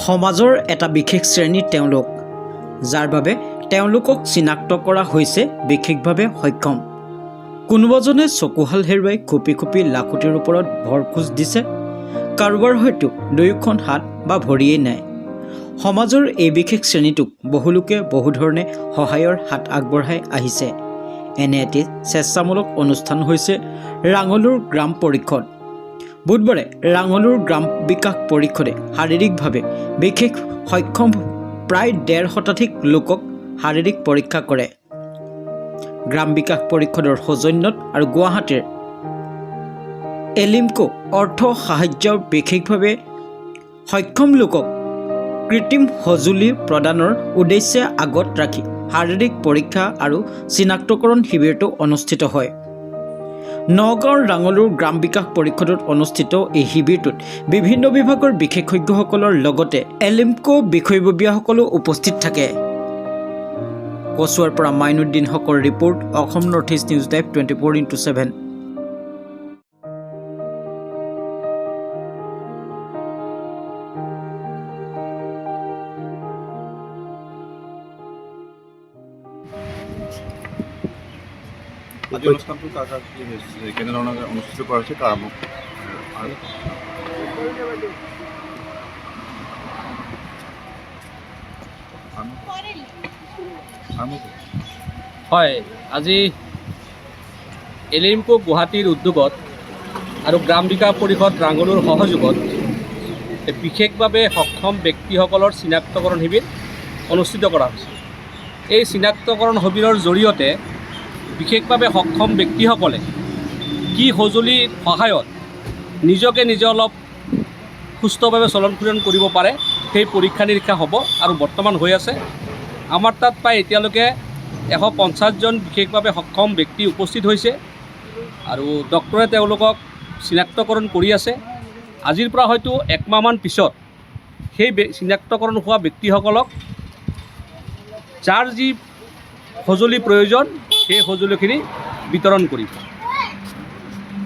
সমাজৰ এটা বিশেষ শ্ৰেণীৰ তেওঁলোক, যাৰ বাবে তেওঁলোকক চিনাক্ত কৰা হৈছে বিশেষভাৱে সক্ষম। কোনোবাজনে চকুহাল হেৰুৱাই খুপি খুপি লাখুটিৰ ওপৰত ভৰখোজ দিছে, কাৰোবাৰ হয়তো দুয়োখন হাত বা ভৰিয়েই নাই। সমাজৰ এই বিশেষ শ্ৰেণীটোক বহুলোকে বহুধৰণে সহায়ৰ হাত আগবঢ়াই আহিছে। এনে এটি স্বেচ্ছামূলক অনুষ্ঠান হৈছে ৰাঙলুৰ গ্ৰাম পৰিষদ। বুধবাৰে ৰাঙলুৰ গ্ৰাম বিকাশ পৰিষদে শাৰীৰিকভাৱে বিশেষ সক্ষম প্ৰায় ১৫০ শতাধিক লোকক শাৰীৰিক পৰীক্ষা কৰে। গ্ৰাম বিকাশ পৰিষদৰ সৌজন্যত আৰু গুৱাহাটীৰ এলিমকো অৰ্থ সাহায্যৰ বিশেষভাৱে সক্ষম লোকক কৃত্ৰিম সঁজুলি প্ৰদানৰ উদ্দেশ্যে আগত ৰাখি শাৰীৰিক পৰীক্ষা আৰু চিনাক্তকৰণ শিবিৰটো অনুষ্ঠিত হয়। নগাঁৱৰ ৰাঙলুৰ গ্ৰাম বিকাশ পৰিষদত অনুষ্ঠিত এই শিবিৰটোত বিভিন্ন বিভাগৰ বিশেষজ্ঞসকলৰ লগতে এলিমকো বিষয়ববীয়াসকলো উপস্থিত থাকে। কচুৱাৰ পৰা মাইনুদ্দিন হকৰ report, Assam north east news live 24x7। আজি অনুষ্ঠানটো কেনেধৰণে অনুষ্ঠিত কৰা হৈছে তাৰ হয়, আজি এলিমকো গুৱাহাটীৰ উদ্যোগত আৰু গ্ৰাম বিকাশ পৰিষদ ৰাঙলুৰ সহযোগত বিশেষভাৱে সক্ষম ব্যক্তিসকলৰ চিনাক্তকৰণ শিবিৰ অনুষ্ঠিত কৰা হৈছে। এই চিনাক্তকৰণ শিবিৰৰ জৰিয়তে বিশেষভাৱে সক্ষম ব্যক্তিসকলে কি সঁজুলিৰ সহায়ত নিজকে নিজে অলপ সুস্থভাৱে চলন ফুৰণ কৰিব পাৰে সেই পৰীক্ষা নিৰীক্ষা হ'ব আৰু বৰ্তমান হৈ আছে। আমাৰ তাত প্ৰায় এতিয়ালৈকে ১৫০জন বিশেষভাৱে সক্ষম ব্যক্তি উপস্থিত হৈছে আৰু ডক্টৰে তেওঁলোকক চিনাক্তকৰণ কৰি আছে। আজিৰ পৰা হয়তো একমাহমান পিছত সেই চিনাক্তকৰণ হোৱা ব্যক্তিসকলক যাৰ যি সঁজুলি প্ৰয়োজন সেই সঁজুলিখিনি বিতৰণ কৰিব।